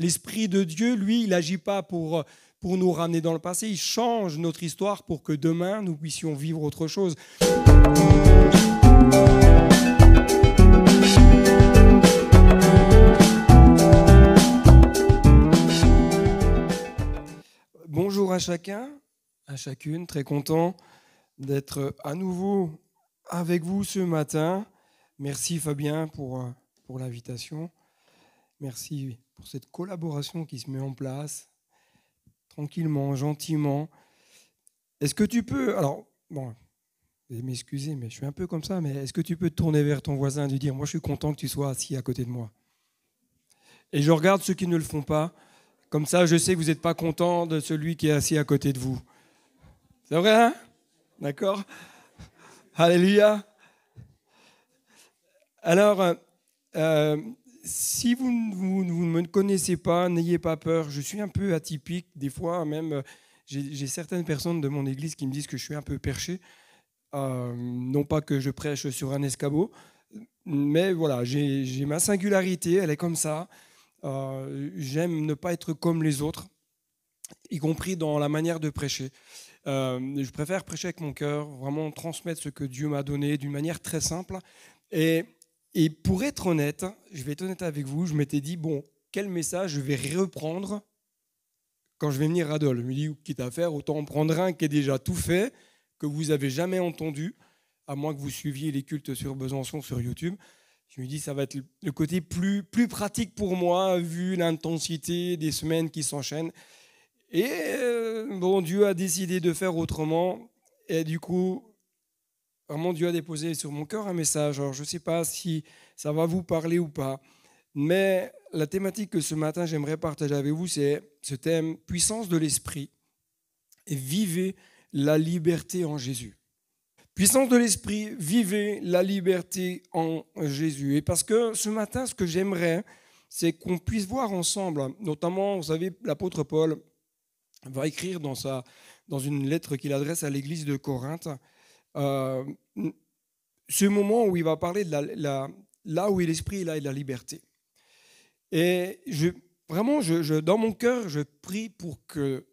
L'Esprit de Dieu, lui, il n'agit pas pour nous ramener dans le passé. Il change notre histoire pour que demain, nous puissions vivre autre chose. Bonjour à chacun, à chacune, très content d'être à nouveau avec vous ce matin. Merci Fabien pour l'invitation. Merci pour cette collaboration qui se met en place, tranquillement, gentiment. Est-ce que tu peux, alors, bon, vous allez m'excuser, mais je suis un peu comme ça, mais est-ce que tu peux te tourner vers ton voisin et lui dire, moi je suis content que tu sois assis à côté de moi. Et je regarde ceux qui ne le font pas. Comme ça, je sais que vous n'êtes pas content de celui qui est assis à côté de vous. C'est vrai, hein? D'accord? Alléluia. Alors, si vous ne me connaissez pas, n'ayez pas peur. Je suis un peu atypique. Des fois, même, j'ai certaines personnes de mon église qui me disent que je suis un peu perché. Non pas que je prêche sur un escabeau, mais voilà, j'ai ma singularité, elle est comme ça. J'aime ne pas être comme les autres, y compris dans la manière de prêcher. Je préfère prêcher avec mon cœur, vraiment transmettre ce que Dieu m'a donné d'une manière très simple. Et pour être honnête, je vais être honnête avec vous, je m'étais dit, bon, quel message je vais reprendre quand je vais venir à Dole. Je me dis, quitte à faire, autant en prendre un qui est déjà tout fait, que vous n'avez jamais entendu, à moins que vous suiviez les cultes sur Besançon sur YouTube. Je me dis, ça va être le côté plus pratique pour moi, vu l'intensité des semaines qui s'enchaînent. Et bon, Dieu a décidé de faire autrement. Et du coup, vraiment, Dieu a déposé sur mon cœur un message. Alors, je ne sais pas si ça va vous parler ou pas. Mais la thématique que ce matin, j'aimerais partager avec vous, c'est ce thème, puissance de l'esprit. Et vivez la liberté en Jésus. Puissance de l'esprit, vivez la liberté en Jésus. Et parce que ce matin, ce que j'aimerais, c'est qu'on puisse voir ensemble, notamment, vous savez, l'apôtre Paul va écrire dans une lettre qu'il adresse à l'église de Corinthe, ce moment où il va parler de là où est l'esprit, là est la liberté. Et dans mon cœur, je prie pour que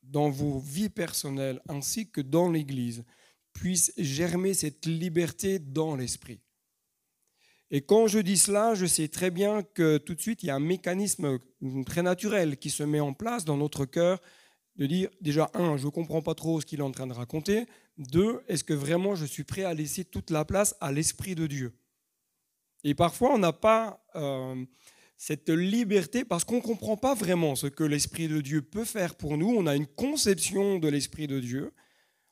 dans vos vies personnelles ainsi que dans l'église, puisse germer cette liberté dans l'esprit. Et quand je dis cela, je sais très bien que tout de suite, il y a un mécanisme très naturel qui se met en place dans notre cœur de dire, déjà, un, je ne comprends pas trop ce qu'il est en train de raconter. Deux, est-ce que vraiment je suis prêt à laisser toute la place à l'Esprit de Dieu? Et parfois, on n'a pas cette liberté parce qu'on ne comprend pas vraiment ce que l'Esprit de Dieu peut faire pour nous. On a une conception de l'Esprit de Dieu.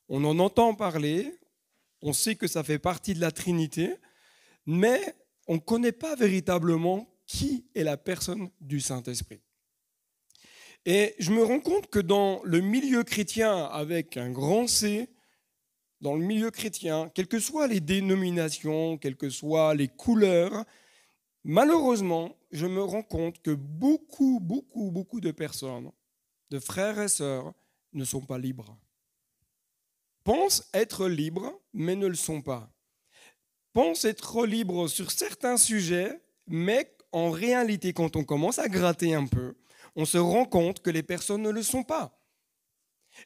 On en entend parler, on sait que ça fait partie de la Trinité, mais on ne connaît pas véritablement qui est la personne du Saint-Esprit. Et je me rends compte que dans le milieu chrétien, avec un grand C, dans le milieu chrétien, quelles que soient les dénominations, quelles que soient les couleurs, malheureusement, je me rends compte que beaucoup de personnes, de frères et sœurs, ne sont pas libres. Pensent être libres, mais ne le sont pas. Pensent être libres sur certains sujets, mais en réalité, quand on commence à gratter un peu, on se rend compte que les personnes ne le sont pas.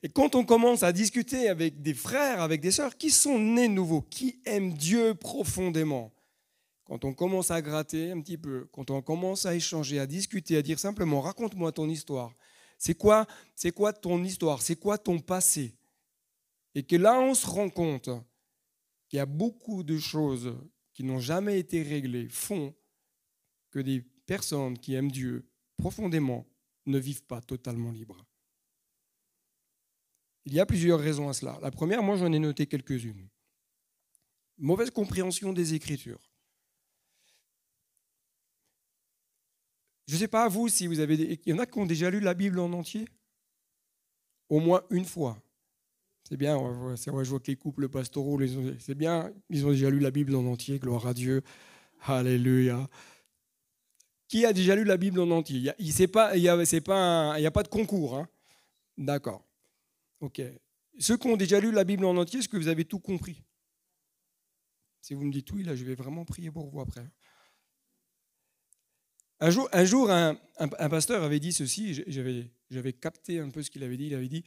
Et quand on commence à discuter avec des frères, avec des sœurs qui sont nés nouveaux, qui aiment Dieu profondément, quand on commence à gratter un petit peu, quand on commence à échanger, à discuter, à dire simplement « raconte-moi ton histoire », c'est quoi ton histoire, c'est quoi ton passé? Et que là, on se rend compte qu'il y a beaucoup de choses qui n'ont jamais été réglées, font que des personnes qui aiment Dieu profondément ne vivent pas totalement libres. Il y a plusieurs raisons à cela. La première, moi j'en ai noté quelques-unes. Mauvaise compréhension des Écritures. Je ne sais pas vous si vous avez... Il y en a qui ont déjà lu la Bible en entier? Au moins une fois. C'est bien, je vois que les couples pastoraux, c'est bien, ils ont déjà lu la Bible en entier, gloire à Dieu, alléluia. Qui a déjà lu la Bible en entier? Il n'y a pas de concours, hein? D'accord. Ok. Ceux qui ont déjà lu la Bible en entier, est-ce que vous avez tout compris? Si vous me dites oui, là, je vais vraiment prier pour vous après. Un jour, un pasteur avait dit ceci, j'avais capté un peu ce qu'il avait dit. Il avait dit,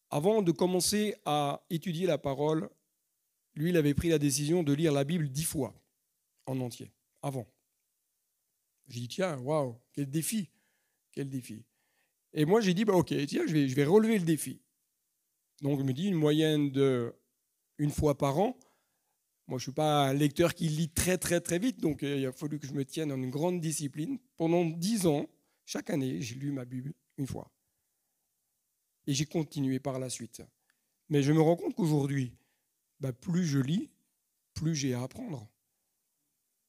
avant de commencer à étudier la parole, lui, il avait pris la décision de lire la Bible 10 fois en entier, avant. J'ai dit, tiens, waouh, quel défi, quel défi. Et moi, j'ai dit, bah, ok, tiens, je vais relever le défi. Donc, je me dis, une moyenne de une fois par an. Moi, je ne suis pas un lecteur qui lit très, très, très vite, donc il a fallu que je me tienne en une grande discipline. Pendant 10 ans, chaque année, j'ai lu ma Bible une fois. Et j'ai continué par la suite. Mais je me rends compte qu'aujourd'hui, bah, plus je lis, plus j'ai à apprendre,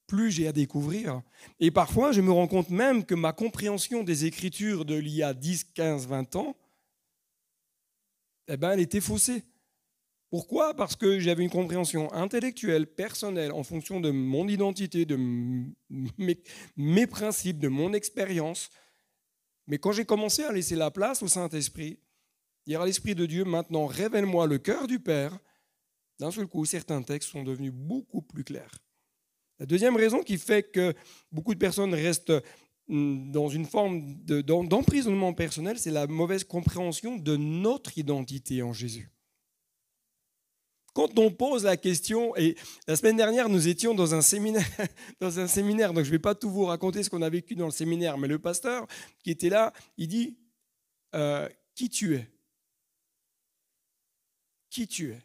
plus j'ai à découvrir. Et parfois, je me rends compte même que ma compréhension des Écritures de l'il y a 10, 15, 20 ans, elle était faussée. Pourquoi ? Parce que j'avais une compréhension intellectuelle, personnelle, en fonction de mon identité, de mes principes, de mon expérience. Mais quand j'ai commencé à laisser la place au Saint-Esprit, dire à l'Esprit de Dieu, maintenant révèle-moi le cœur du Père, d'un seul coup, certains textes sont devenus beaucoup plus clairs. La deuxième raison qui fait que beaucoup de personnes restent dans une forme d'emprisonnement personnel, c'est la mauvaise compréhension de notre identité en Jésus. Quand on pose la question, et la semaine dernière, nous étions dans un séminaire, donc je ne vais pas tout vous raconter ce qu'on a vécu dans le séminaire, mais le pasteur qui était là, il dit, qui tu es ? Qui tu es ?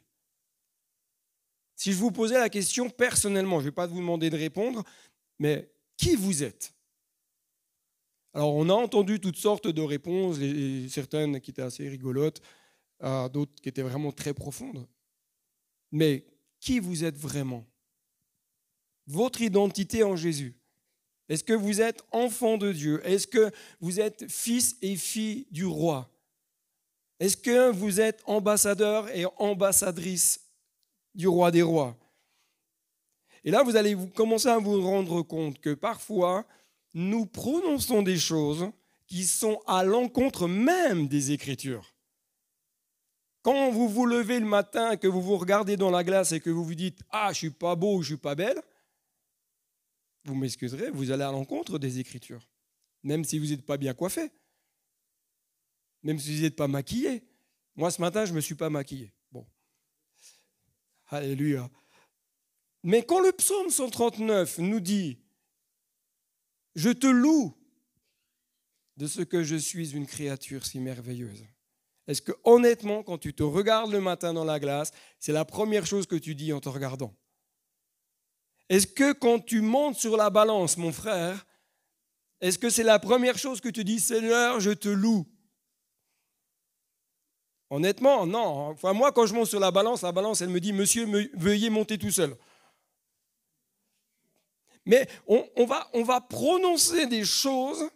Si je vous posais la question personnellement, je ne vais pas vous demander de répondre, mais qui vous êtes ? Alors, on a entendu toutes sortes de réponses, et certaines qui étaient assez rigolotes, d'autres qui étaient vraiment très profondes. Mais qui vous êtes vraiment ? Votre identité en Jésus. Est-ce que vous êtes enfant de Dieu ? Est-ce que vous êtes fils et fille du roi ? Est-ce que vous êtes ambassadeur et ambassadrice du roi des rois ? Et là, vous allez commencer à vous rendre compte que parfois, nous prononçons des choses qui sont à l'encontre même des Écritures. Quand vous vous levez le matin, que vous vous regardez dans la glace et que vous vous dites « Ah, je ne suis pas beau ou je ne suis pas belle », vous m'excuserez, vous allez à l'encontre des Écritures. Même si vous n'êtes pas bien coiffé. Même si vous n'êtes pas maquillé. Moi, ce matin, je ne me suis pas maquillé. Bon. Alléluia. Mais quand le psaume 139 nous dit « Je te loue de ce que je suis une créature si merveilleuse », est-ce que honnêtement, quand tu te regardes le matin dans la glace, c'est la première chose que tu dis en te regardant ? Est-ce que quand tu montes sur la balance, mon frère, est-ce que c'est la première chose que tu dis, Seigneur, je te loue ? Honnêtement, non. Enfin, moi, quand je monte sur la balance, elle me dit, monsieur, veuillez monter tout seul. Mais on va prononcer des choses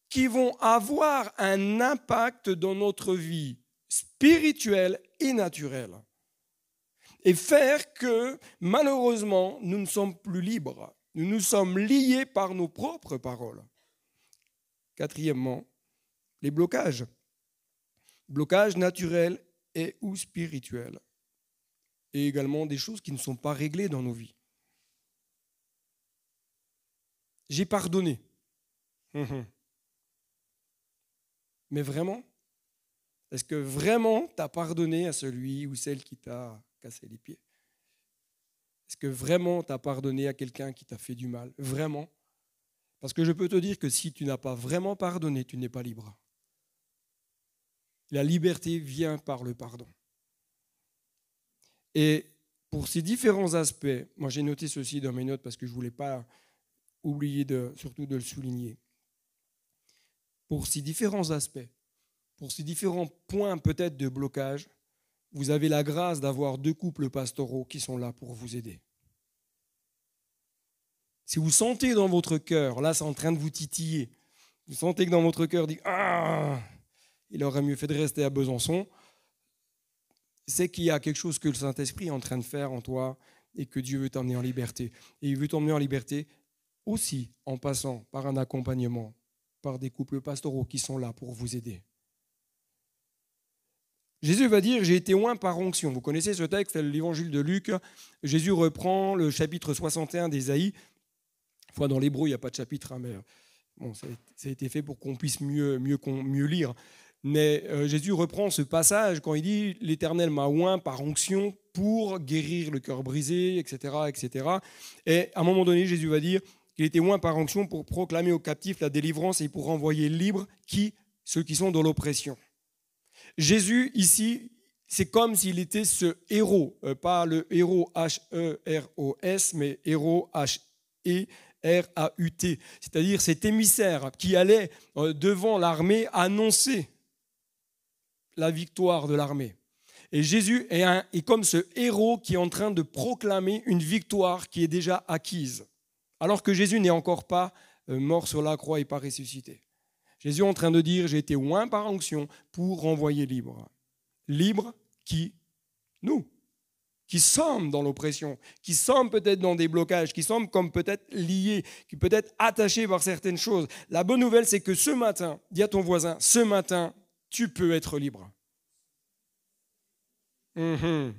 qui vont avoir un impact dans notre vie spirituelle et naturelle. Et faire que, malheureusement, nous ne sommes plus libres. Nous nous sommes liés par nos propres paroles. Quatrièmement, les blocages. Blocages naturels et ou spirituels. Et également des choses qui ne sont pas réglées dans nos vies. J'ai pardonné. Mais vraiment ? Est-ce que vraiment tu as pardonné à celui ou celle qui t'a cassé les pieds ? Est-ce que vraiment tu as pardonné à quelqu'un qui t'a fait du mal ? Vraiment ? Parce que je peux te dire que si tu n'as pas vraiment pardonné, tu n'es pas libre. La liberté vient par le pardon. Et pour ces différents aspects, moi j'ai noté ceci dans mes notes parce que je ne voulais pas oublier surtout de le souligner. Pour ces différents aspects, pour ces différents points peut-être de blocage, vous avez la grâce d'avoir 2 couples pastoraux qui sont là pour vous aider. Si vous sentez dans votre cœur, là c'est en train de vous titiller, vous sentez que dans votre cœur dit « Ah, il aurait mieux fait de rester à Besançon », c'est qu'il y a quelque chose que le Saint-Esprit est en train de faire en toi et que Dieu veut t'emmener en liberté. Et il veut t'emmener en liberté aussi en passant par un accompagnement, par des couples pastoraux qui sont là pour vous aider. Jésus va dire « J'ai été oint par onction ». Vous connaissez ce texte, c'est l'évangile de Luc. Jésus reprend le chapitre 61 d'Ésaïe Enfin, dans l'hébreu, il n'y a pas de chapitre, hein, mais bon, ça a été fait pour qu'on puisse mieux lire. Mais Jésus reprend ce passage quand il dit « L'Éternel m'a oint par onction pour guérir le cœur brisé, etc. etc. » Et à un moment donné, Jésus va dire qu'il était oint par onction pour proclamer aux captifs la délivrance et pour renvoyer libres ceux qui sont dans l'oppression. Jésus, ici, c'est comme s'il était ce héros, pas le héros H-E-R-O-S, mais héros H-E-R-A-U-T, c'est-à-dire cet émissaire qui allait devant l'armée annoncer la victoire de l'armée. Et Jésus est comme ce héros qui est en train de proclamer une victoire qui est déjà acquise, alors que Jésus n'est encore pas mort sur la croix et pas ressuscité. Jésus est en train de dire « J'ai été oint par onction pour renvoyer libre ». Libre qui, nous, qui sommes dans l'oppression, qui sommes peut-être dans des blocages, qui sommes comme peut-être liés, qui peut-être attachés par certaines choses. La bonne nouvelle, c'est que ce matin, dis à ton voisin, ce matin, tu peux être libre. Il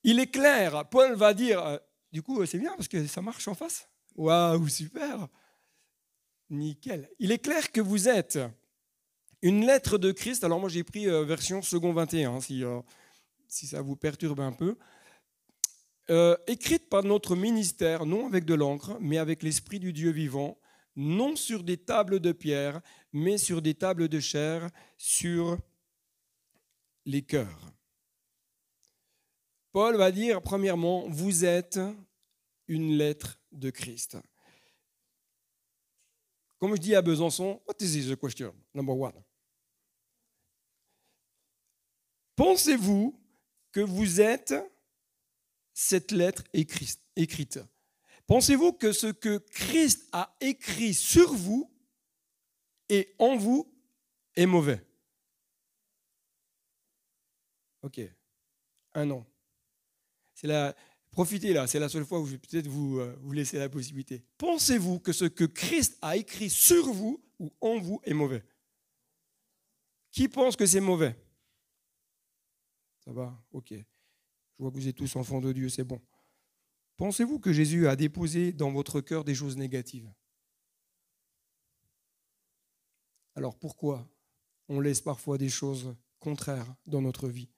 est clair, Paul va dire, du coup c'est bien parce que ça marche en face. Waouh, super, nickel. Il est clair que vous êtes une lettre de Christ. Alors moi j'ai pris version second 21, si ça vous perturbe un peu. Écrite par notre ministère, non avec de l'encre, mais avec l'Esprit du Dieu vivant, non sur des tables de pierre, mais sur des tables de chair, sur les cœurs. Paul va dire, premièrement, vous êtes une lettre de Christ. Comme je dis à Besançon, what is the question? Number one. Pensez-vous que vous êtes cette lettre écrite? Pensez-vous que ce que Christ a écrit sur vous et en vous est mauvais? Ok, un an. Profitez là, c'est la seule fois où je vais peut-être vous laisser la possibilité. Pensez-vous que ce que Christ a écrit sur vous ou en vous est mauvais? Qui pense que c'est mauvais? Ça va? Ok. Je vois que vous êtes tous enfants de Dieu, c'est bon. Pensez-vous que Jésus a déposé dans votre cœur des choses négatives? Alors pourquoi on laisse parfois des choses contraires dans notre vie?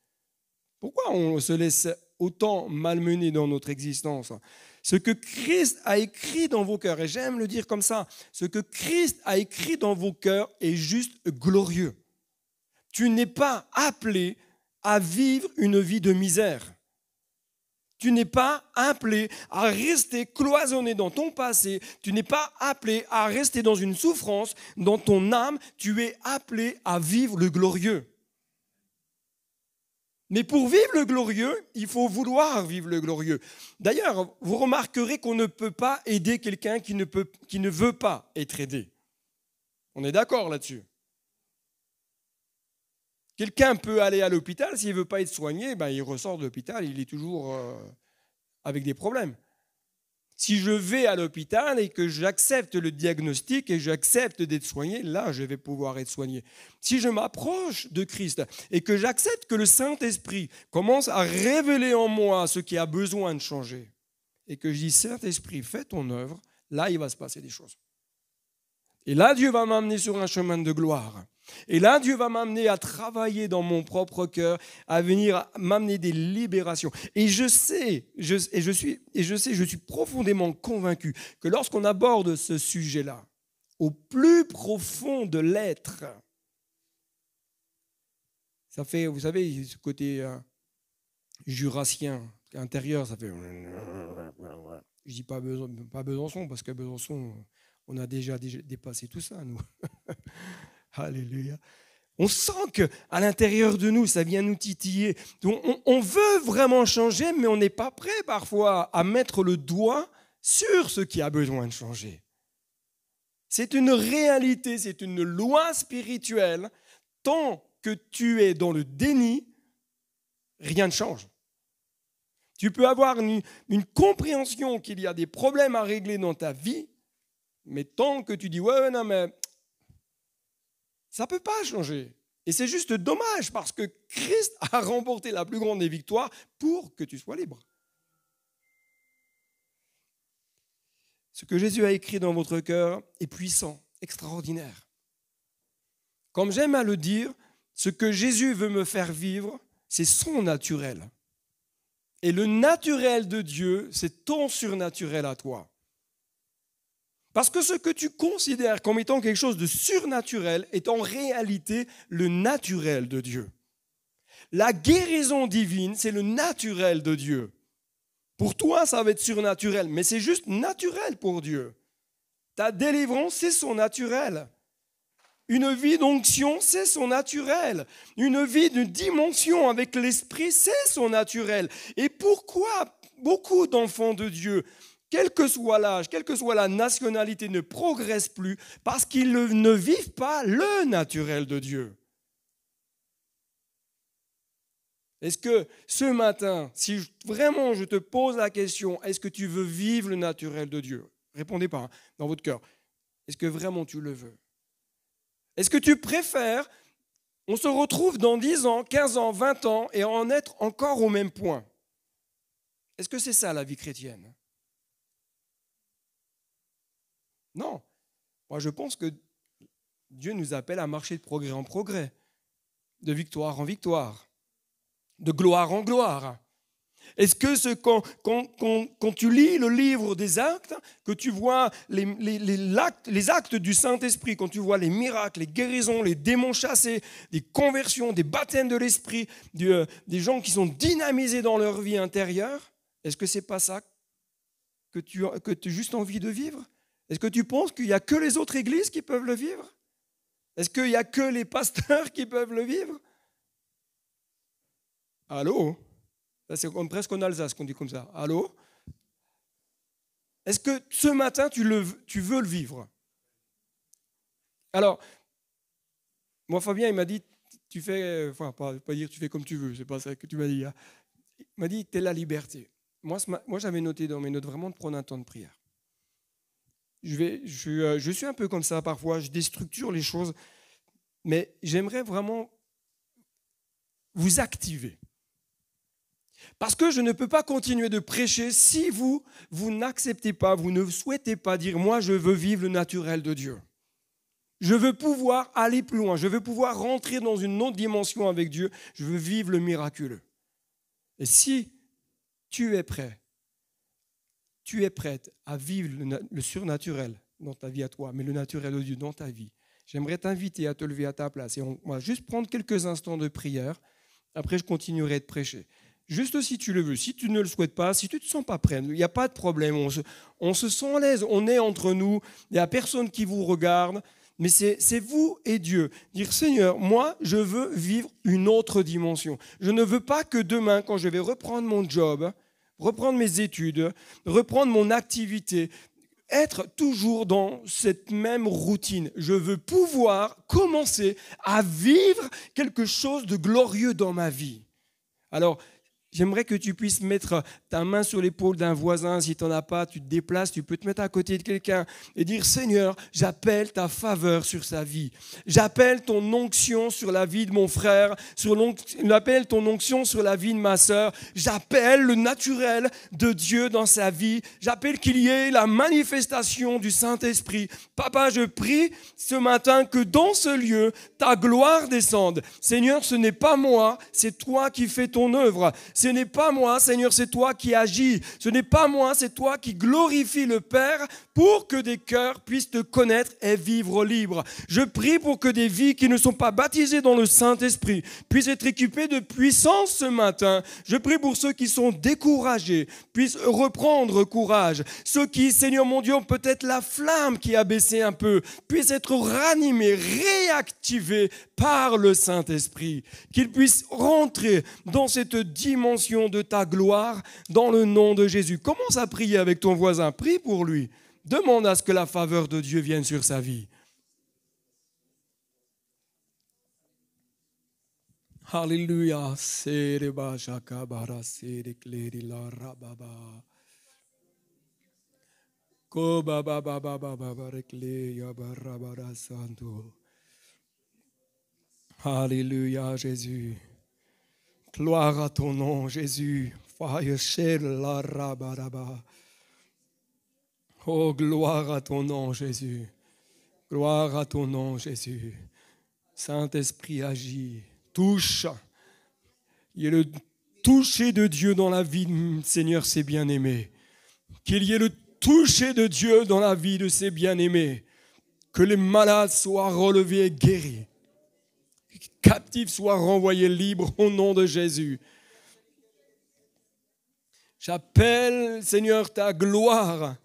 Pourquoi on se laisse autant malmener dans notre existence? Ce que Christ a écrit dans vos cœurs, et j'aime le dire comme ça, ce que Christ a écrit dans vos cœurs est juste glorieux. Tu n'es pas appelé à vivre une vie de misère. Tu n'es pas appelé à rester cloisonné dans ton passé. Tu n'es pas appelé à rester dans une souffrance dans ton âme. Tu es appelé à vivre le glorieux. Mais pour vivre le glorieux, il faut vouloir vivre le glorieux. D'ailleurs, vous remarquerez qu'on ne peut pas aider quelqu'un qui ne veut pas être aidé. On est d'accord là-dessus. Quelqu'un peut aller à l'hôpital, s'il ne veut pas être soigné, il ressort de l'hôpital, il est toujours avec des problèmes. Si je vais à l'hôpital et que j'accepte le diagnostic et j'accepte d'être soigné, là, je vais pouvoir être soigné. Si je m'approche de Christ et que j'accepte que le Saint-Esprit commence à révéler en moi ce qui a besoin de changer, et que je dis, Saint-Esprit, fais ton œuvre, là, il va se passer des choses. Et là, Dieu va m'amener sur un chemin de gloire. Et là, Dieu va m'amener à travailler dans mon propre cœur, à venir m'amener des libérations. Et je suis profondément convaincu que lorsqu'on aborde ce sujet-là, au plus profond de l'être, ça fait, vous savez, ce côté jurassien, intérieur, ça fait... Je dis pas Besançon, parce qu'à Besançon, on a déjà dépassé tout ça, nous. Alléluia. On sent qu'à l'intérieur de nous, ça vient nous titiller. Donc, on veut vraiment changer, mais on n'est pas prêt parfois à mettre le doigt sur ce qui a besoin de changer. C'est une réalité, c'est une loi spirituelle. Tant que tu es dans le déni, rien ne change. Tu peux avoir une compréhension qu'il y a des problèmes à régler dans ta vie, mais tant que tu dis « ouais, non, mais... » ça ne peut pas changer. Et c'est juste dommage parce que Christ a remporté la plus grande des victoires pour que tu sois libre. Ce que Jésus a écrit dans votre cœur est puissant, extraordinaire. Comme j'aime à le dire, ce que Jésus veut me faire vivre, c'est son naturel. Et le naturel de Dieu, c'est ton surnaturel à toi. Parce que ce que tu considères comme étant quelque chose de surnaturel est en réalité le naturel de Dieu. La guérison divine, c'est le naturel de Dieu. Pour toi, ça va être surnaturel, mais c'est juste naturel pour Dieu. Ta délivrance, c'est son naturel. Une vie d'onction, c'est son naturel. Une vie de dimension avec l'esprit, c'est son naturel. Et pourquoi beaucoup d'enfants de Dieu, quel que soit l'âge, quelle que soit la nationalité, ne progressent plus? Parce qu'ils ne vivent pas le naturel de Dieu. Est-ce que ce matin, si vraiment je te pose la question, est-ce que tu veux vivre le naturel de Dieu? Répondez pas dans votre cœur. Est-ce que vraiment tu le veux? Est-ce que tu préfères, on se retrouve dans 10 ans, 15 ans, 20 ans et en être encore au même point? Est-ce que c'est ça la vie chrétienne? Non. Moi je pense que Dieu nous appelle à marcher de progrès en progrès, de victoire en victoire, de gloire en gloire. Est-ce que quand tu lis le livre des actes, que tu vois les actes du Saint-Esprit, quand tu vois les miracles, les guérisons, les démons chassés, des conversions, des baptêmes de l'Esprit, des gens qui sont dynamisés dans leur vie intérieure, est-ce que ce n'est pas ça que tu as juste envie de vivre? Est-ce que tu penses qu'il n'y a que les autres églises qui peuvent le vivre? Est-ce qu'il n'y a que les pasteurs qui peuvent le vivre? Allô? C'est presque en Alsace qu'on dit comme ça. Allô? Est-ce que ce matin, tu veux le vivre? Alors, moi, Fabien, il m'a dit, tu fais, enfin, pas dire tu fais comme tu veux, c'est pas ça que tu m'as dit. Hein. Il m'a dit, t'es la liberté. Moi, j'avais noté dans mes notes vraiment de prendre un temps de prière. Je suis un peu comme ça parfois, je déstructure les choses, mais j'aimerais vraiment vous activer. Parce que je ne peux pas continuer de prêcher si vous n'acceptez pas, vous ne souhaitez pas dire « moi je veux vivre le naturel de Dieu ». Je veux pouvoir aller plus loin, je veux pouvoir rentrer dans une autre dimension avec Dieu, je veux vivre le miraculeux. Et si tu es prêt, tu es prête à vivre le surnaturel dans ta vie à toi, mais le naturel de Dieu dans ta vie, j'aimerais t'inviter à te lever à ta place et on va juste prendre quelques instants de prière, après je continuerai de prêcher. Juste si tu le veux, si tu ne le souhaites pas, si tu ne te sens pas prêt, il n'y a pas de problème, on se sent à l'aise, on est entre nous, il n'y a personne qui vous regarde, mais c'est vous et Dieu. Dire Seigneur, moi je veux vivre une autre dimension. Je ne veux pas que demain, quand je vais reprendre mon job, reprendre mes études, reprendre mon activité, être toujours dans cette même routine. Je veux pouvoir commencer à vivre quelque chose de glorieux dans ma vie. Alors, j'aimerais que tu puisses mettre ta main sur l'épaule d'un voisin. Si tu n'en as pas, tu te déplaces, tu peux te mettre à côté de quelqu'un et dire « Seigneur, j'appelle ta faveur sur sa vie. J'appelle ton onction sur la vie de mon frère. J'appelle ton onction sur la vie de ma sœur. J'appelle le naturel de Dieu dans sa vie. J'appelle qu'il y ait la manifestation du Saint-Esprit. Papa, je prie ce matin que dans ce lieu, ta gloire descende. Seigneur, ce n'est pas moi, c'est toi qui fais ton œuvre. Ce n'est pas moi, Seigneur, c'est toi qui agis. Ce n'est pas moi, c'est toi qui glorifie le Père pour que des cœurs puissent te connaître et vivre libre. Je prie pour que des vies qui ne sont pas baptisées dans le Saint-Esprit puissent être équipées de puissance ce matin. Je prie pour ceux qui sont découragés, puissent reprendre courage. Ceux qui, Seigneur mon Dieu, ont peut-être la flamme qui a baissé un peu, puissent être ranimés, réactivés par le Saint-Esprit. Qu'ils puissent rentrer dans cette dimension de ta gloire dans le nom de Jésus. Commence à prier avec ton voisin. Prie pour lui. Demande à ce que la faveur de Dieu vienne sur sa vie. Alléluia. Alléluia, Jésus. Gloire à ton nom, Jésus. Oh, gloire à ton nom, Jésus. Gloire à ton nom, Jésus. Saint-Esprit agit, touche. Il y ait le toucher de Dieu dans la vie de Seigneur, ses bien-aimés. Qu'il y ait le toucher de Dieu dans la vie de ses bien-aimés. Que les malades soient relevés et guéris. Que les captifs soient renvoyés libres au nom de Jésus. J'appelle, Seigneur, ta gloire,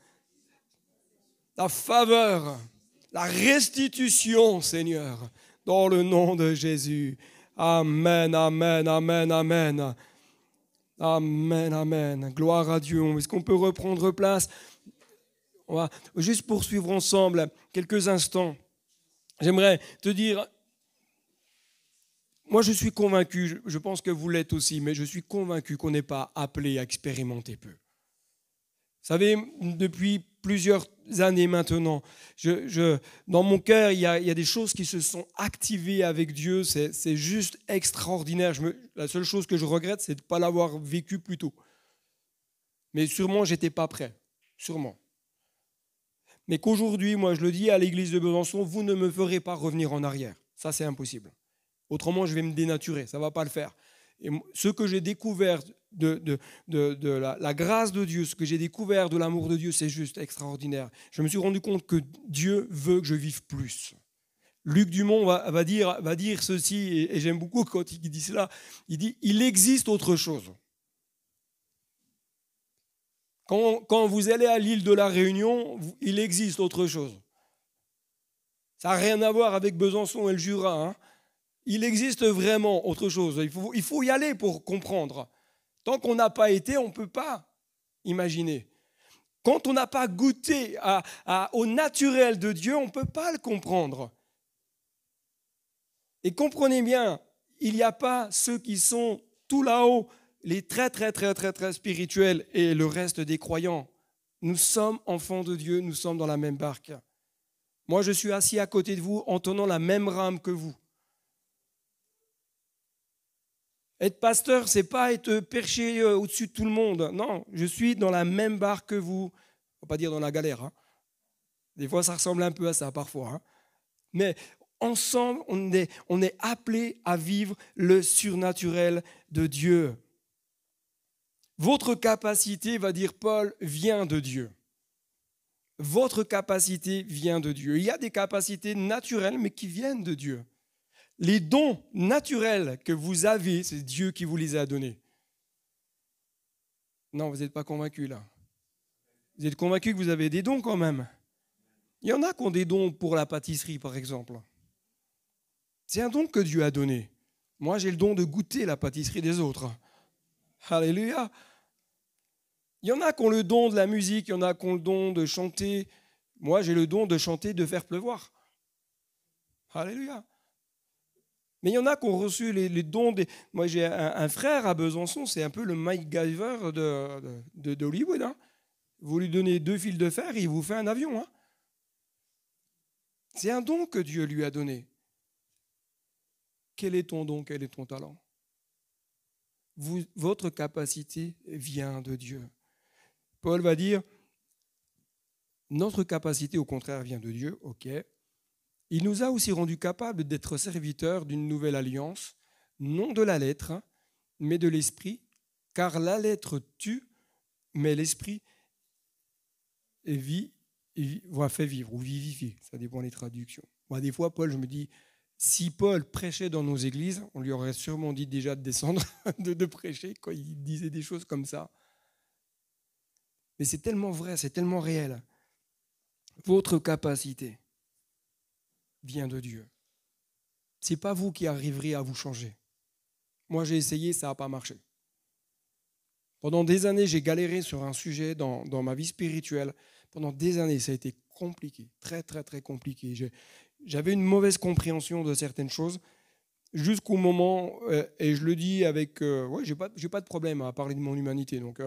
ta faveur, la restitution, Seigneur, dans le nom de Jésus. Amen, amen, amen, amen. Amen, amen. Gloire à Dieu. Est-ce qu'on peut reprendre place? On va juste poursuivre ensemble quelques instants. J'aimerais te dire, moi je suis convaincu, je pense que vous l'êtes aussi, mais je suis convaincu qu'on n'est pas appelé à expérimenter peu. Vous savez, depuis plusieurs années maintenant, dans mon cœur, il y a des choses qui se sont activées avec Dieu. C'est juste extraordinaire. La seule chose que je regrette, c'est de ne pas l'avoir vécu plus tôt. Mais sûrement, je n'étais pas prêt. Sûrement. Mais qu'aujourd'hui, moi je le dis à l'église de Besançon, vous ne me ferez pas revenir en arrière. Ça, c'est impossible. Autrement, je vais me dénaturer. Ça ne va pas le faire. Et ce que j'ai découvert de la grâce de Dieu, ce que j'ai découvert de l'amour de Dieu, c'est juste extraordinaire. Je me suis rendu compte que Dieu veut que je vive plus. Luc Dumont va dire ceci, et j'aime beaucoup quand il dit cela. Il dit, il existe autre chose. Quand vous allez à l'île de la Réunion, il existe autre chose. Ça n'a rien à voir avec Besançon et le Jura. Hein. Il existe vraiment autre chose. Il faut y aller pour comprendre. Tant qu'on n'a pas été, on ne peut pas imaginer. Quand on n'a pas goûté au naturel de Dieu, on ne peut pas le comprendre. Et comprenez bien, il n'y a pas ceux qui sont tout là-haut, les très, très, très, très, très spirituels et le reste des croyants. Nous sommes enfants de Dieu, nous sommes dans la même barque. Moi, je suis assis à côté de vous en tenant la même rame que vous. Être pasteur, ce n'est pas être perché au-dessus de tout le monde. Non, je suis dans la même barque que vous. Il ne faut pas dire dans la galère. Hein. Des fois, ça ressemble un peu à ça, parfois. Hein. Mais ensemble, on est appelés à vivre le surnaturel de Dieu. Votre capacité, va dire Paul, vient de Dieu. Votre capacité vient de Dieu. Il y a des capacités naturelles, mais qui viennent de Dieu. Les dons naturels que vous avez, c'est Dieu qui vous les a donnés. Non, vous n'êtes pas convaincus là. Vous êtes convaincus que vous avez des dons quand même. Il y en a qui ont des dons pour la pâtisserie, par exemple. C'est un don que Dieu a donné. Moi, j'ai le don de goûter la pâtisserie des autres. Alléluia. Il y en a qui ont le don de la musique, il y en a qui ont le don de chanter. Moi, j'ai le don de chanter, de faire pleuvoir. Alléluia. Mais il y en a qui ont reçu les dons. Moi, j'ai un frère à Besançon, c'est un peu le MacGyver d'Hollywood. Hein. Vous lui donnez 2 fils de fer, il vous fait un avion. Hein. C'est un don que Dieu lui a donné. Quel est ton don, quel est ton talent? Votre capacité vient de Dieu. Paul va dire, notre capacité au contraire vient de Dieu, ok. Il nous a aussi rendus capables d'être serviteurs d'une nouvelle alliance, non de la lettre, mais de l'esprit, car la lettre tue, mais l'esprit fait vivre ou vivifie, ça dépend des traductions. Moi, des fois, Paul, je me dis, si Paul prêchait dans nos églises, on lui aurait sûrement dit déjà de descendre, de prêcher, quand il disait des choses comme ça. Mais c'est tellement vrai, c'est tellement réel. Votre capacité vient de Dieu. Ce n'est pas vous qui arriverez à vous changer. Moi, j'ai essayé, ça n'a pas marché. Pendant des années, j'ai galéré sur un sujet dans ma vie spirituelle. Pendant des années, ça a été compliqué, très, très, très compliqué. J'avais une mauvaise compréhension de certaines choses jusqu'au moment, et je le dis avec... j'ai pas de problème à parler de mon humanité. Donc,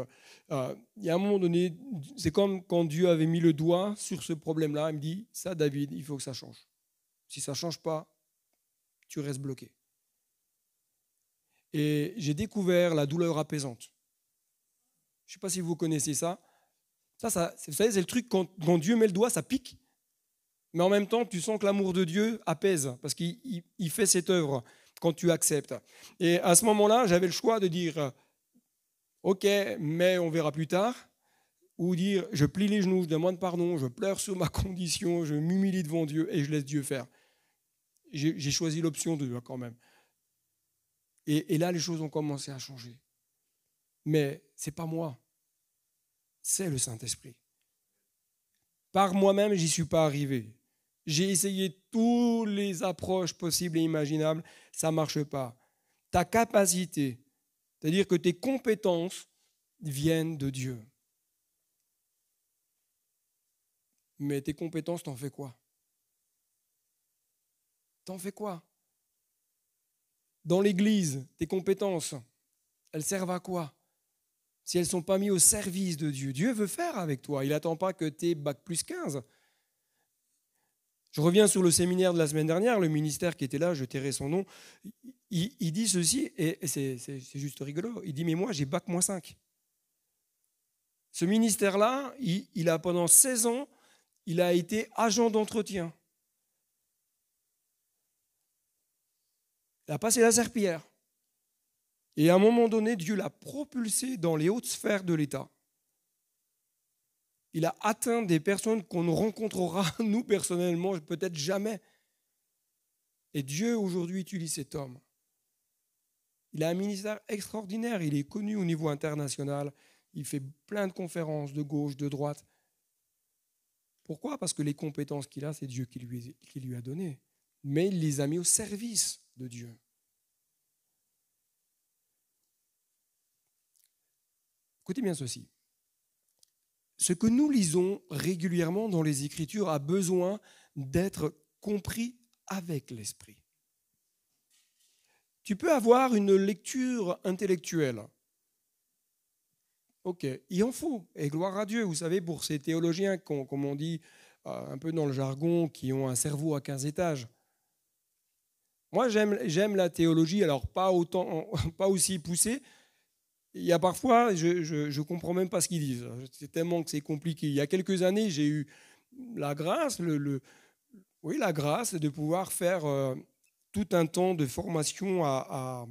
il y a un moment donné, c'est comme quand Dieu avait mis le doigt sur ce problème-là. Il me dit, ça, David, il faut que ça change. Si ça ne change pas, tu restes bloqué. Et j'ai découvert la douleur apaisante. Je ne sais pas si vous connaissez ça. Vous savez, c'est le truc, quand Dieu met le doigt, ça pique. Mais en même temps, tu sens que l'amour de Dieu apaise, parce qu'il fait cette œuvre quand tu acceptes. Et à ce moment-là, j'avais le choix de dire « Ok, mais on verra plus tard », ou dire « Je plie les genoux, je demande pardon, je pleure sur ma condition, je m'humilie devant Dieu et je laisse Dieu faire. » J'ai choisi l'option 2 quand même. Et là, les choses ont commencé à changer. Mais ce n'est pas moi, c'est le Saint-Esprit. Par moi-même, j'y suis pas arrivé. J'ai essayé toutes les approches possibles et imaginables, ça ne marche pas. Ta capacité, c'est-à-dire que tes compétences viennent de Dieu. Mais tes compétences, t'en fais quoi? T'en fais quoi? Dans l'Église, tes compétences, elles servent à quoi? Si elles ne sont pas mises au service de Dieu, Dieu veut faire avec toi. Il n'attend pas que tu aies bac+15. Je reviens sur le séminaire de la semaine dernière, le ministère qui était là, je tairai son nom, il dit ceci, et c'est juste rigolo, il dit « mais moi j'ai bac-5 ». Ce ministère-là, il a pendant 16 ans, il a été agent d'entretien. Il a passé la serpillière. Et à un moment donné, Dieu l'a propulsé dans les hautes sphères de l'État. Il a atteint des personnes qu'on ne rencontrera, nous personnellement, peut-être jamais. Et Dieu aujourd'hui utilise cet homme. Il a un ministère extraordinaire, il est connu au niveau international, il fait plein de conférences de gauche, de droite. Pourquoi? Parce que les compétences qu'il a, c'est Dieu qui lui a donné. Mais il les a mis au service de Dieu. Écoutez bien ceci. Ce que nous lisons régulièrement dans les Écritures a besoin d'être compris avec l'esprit. Tu peux avoir une lecture intellectuelle. Ok, il en faut. Et gloire à Dieu, vous savez, pour ces théologiens, comme on dit un peu dans le jargon, qui ont un cerveau à 15 étages. Moi, j'aime la théologie, alors pas aussi poussée. Il y a parfois, je ne comprends même pas ce qu'ils disent. C'est tellement que c'est compliqué. Il y a quelques années, j'ai eu la grâce, la grâce de pouvoir faire tout un temps de formation à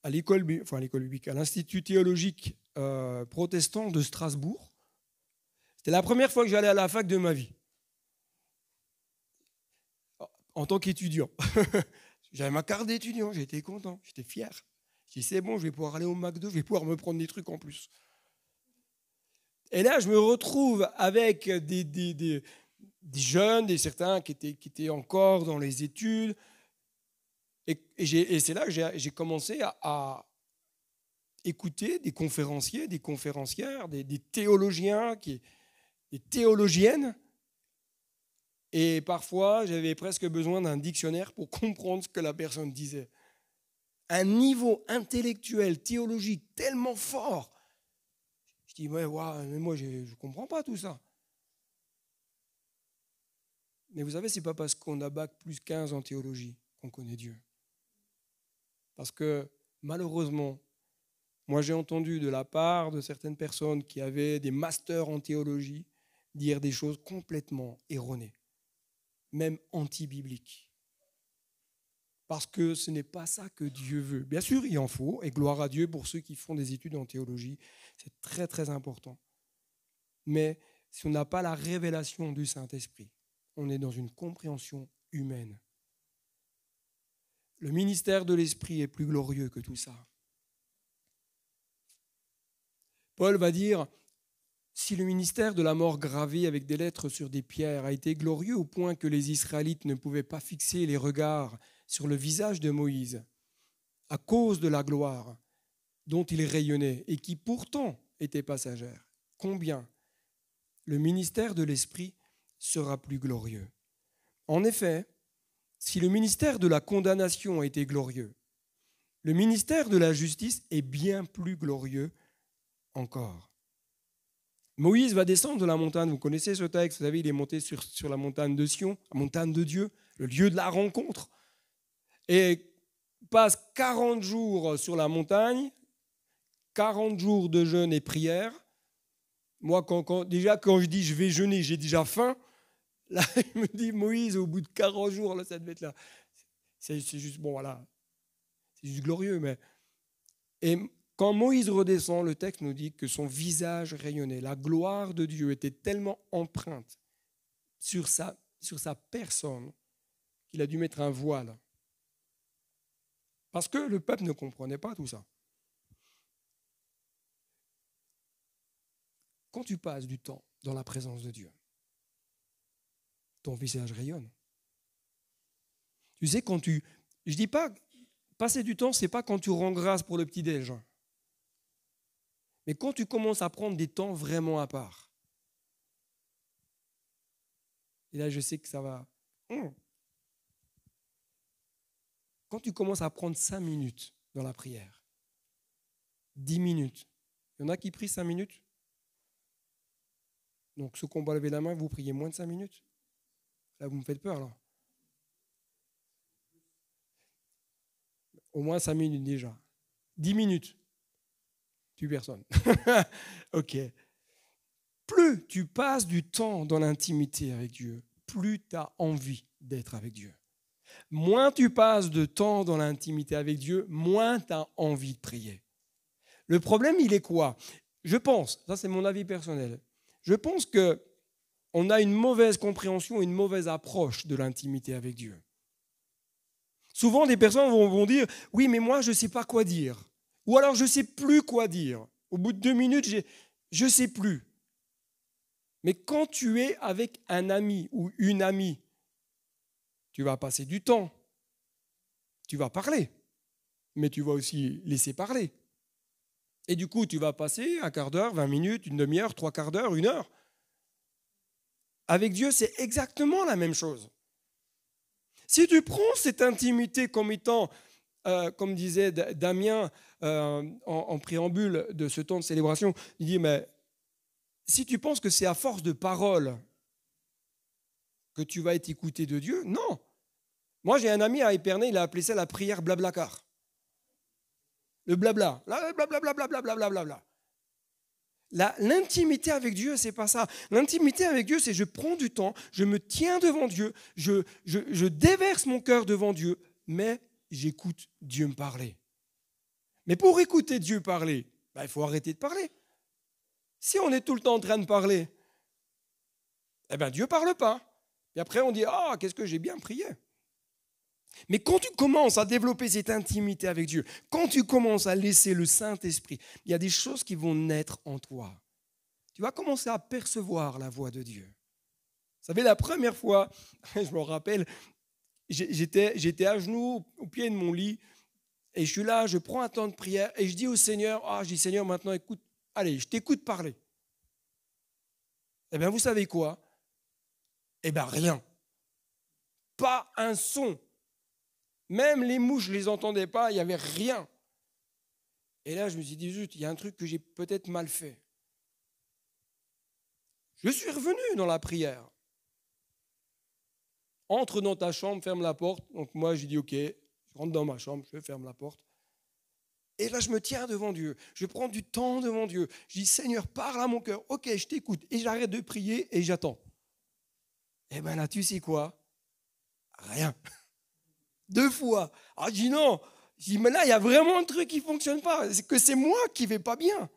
l'école biblique, à l'Institut théologique protestant de Strasbourg. C'était la première fois que j'allais à la fac de ma vie, en tant qu'étudiant. J'avais ma carte d'étudiant, j'étais content, j'étais fier. Je dis, c'est bon, je vais pouvoir aller au McDo, je vais pouvoir me prendre des trucs en plus. Et là, je me retrouve avec des jeunes, certains qui étaient encore dans les études. Et c'est là que j'ai commencé à écouter des conférenciers, des conférencières, des théologiens, des théologiennes. Et parfois, j'avais presque besoin d'un dictionnaire pour comprendre ce que la personne disait. Un niveau intellectuel, théologique tellement fort. Je dis, ouais, mais moi, je ne comprends pas tout ça. Mais vous savez, ce n'est pas parce qu'on a bac+15 en théologie qu'on connaît Dieu. Parce que malheureusement, moi j'ai entendu de la part de certaines personnes qui avaient des masters en théologie dire des choses complètement erronées, même anti-bibliques. Parce que ce n'est pas ça que Dieu veut. Bien sûr, il en faut, et gloire à Dieu pour ceux qui font des études en théologie, c'est très très important. Mais si on n'a pas la révélation du Saint-Esprit, on est dans une compréhension humaine. Le ministère de l'Esprit est plus glorieux que tout ça. Paul va dire, si le ministère de la mort gravé avec des lettres sur des pierres a été glorieux au point que les Israélites ne pouvaient pas fixer les regards sur le visage de Moïse, à cause de la gloire dont il rayonnait et qui pourtant était passagère, combien le ministère de l'Esprit sera plus glorieux. En effet, si le ministère de la condamnation a été glorieux, le ministère de la justice est bien plus glorieux encore. Moïse va descendre de la montagne, vous connaissez ce texte, vous savez, il est monté sur la montagne de Sion, la montagne de Dieu, le lieu de la rencontre, et passe 40 jours sur la montagne, 40 jours de jeûne et prière, Moi, déjà, quand je dis je vais jeûner, j'ai déjà faim. Là, je me dis, Moïse, au bout de 40 jours, là, ça devait être là. C'est juste, bon, voilà, c'est juste glorieux. Mais... Et quand Moïse redescend, le texte nous dit que son visage rayonnait. La gloire de Dieu était tellement empreinte sur sa personne qu'il a dû mettre un voile. Parce que le peuple ne comprenait pas tout ça. Quand tu passes du temps dans la présence de Dieu, ton visage rayonne. Tu sais, je dis pas, passer du temps, c'est pas quand tu rends grâce pour le petit-déj. Mais quand tu commences à prendre des temps vraiment à part. Et là, je sais que ça va. Quand tu commences à prendre 5 minutes dans la prière, 10 minutes, il y en a qui prient 5 minutes. Donc, ceux qui ont levé la main, vous priez moins de 5 minutes. Là, vous me faites peur, là. Au moins 5 minutes déjà. 10 minutes. Tu personne. Ok. Plus tu passes du temps dans l'intimité avec Dieu, plus tu as envie d'être avec Dieu. Moins tu passes de temps dans l'intimité avec Dieu, moins tu as envie de prier. Le problème, il est quoi? Je pense, ça c'est mon avis personnel, je pense qu'on a une mauvaise compréhension, une mauvaise approche de l'intimité avec Dieu. Souvent, des personnes vont dire « Oui, mais moi, je ne sais pas quoi dire. » Ou alors, je ne sais plus quoi dire. Au bout de 2 minutes, je ne sais plus. Mais quand tu es avec un ami ou une amie, tu vas passer du temps. Tu vas parler. Mais tu vas aussi laisser parler. Et du coup, tu vas passer un quart d'heure, 20 minutes, une demi-heure, 3/4 d'heure, 1 heure. Avec Dieu, c'est exactement la même chose. Si tu prends cette intimité comme étant, comme disait Damien en préambule de ce temps de célébration, il dit, mais si tu penses que c'est à force de paroles que tu vas être écouté de Dieu, non. Moi, j'ai un ami à Épernay, il a appelé ça la prière blablacar. Le blabla. Blablabla. L'intimité avec Dieu, c'est pas ça. L'intimité avec Dieu, c'est je prends du temps, je me tiens devant Dieu, je déverse mon cœur devant Dieu, mais j'écoute Dieu me parler. Mais pour écouter Dieu parler, il faut arrêter de parler. Si on est tout le temps en train de parler, Dieu ne parle pas. Et après, on dit, qu'est-ce que j'ai bien prié. Mais quand tu commences à développer cette intimité avec Dieu, quand tu commences à laisser le Saint-Esprit, il y a des choses qui vont naître en toi. Tu vas commencer à percevoir la voix de Dieu. Vous savez, la première fois, je me rappelle, j'étais à genoux au pied de mon lit et je suis là, je prends un temps de prière et je dis au Seigneur, je dis Seigneur, maintenant écoute, allez, je t'écoute parler. Eh bien, vous savez quoi? Eh bien, rien. Pas un son. Même les mouches, je ne les entendais pas, il n'y avait rien. Et là, je me suis dit, zut, il y a un truc que j'ai peut-être mal fait. Je suis revenu dans la prière. Entre dans ta chambre, ferme la porte. Donc moi, j'ai dit, ok, je rentre dans ma chambre, je ferme la porte. Et là, je me tiens devant Dieu. Je prends du temps devant Dieu. Je dis, Seigneur, parle à mon cœur. Ok, je t'écoute. Et j'arrête de prier et j'attends. Et bien là, tu sais quoi? Rien. 2 fois. Je dis non. Je dis, mais là, il y a vraiment un truc qui ne fonctionne pas. C'est que c'est moi qui ne vais pas bien.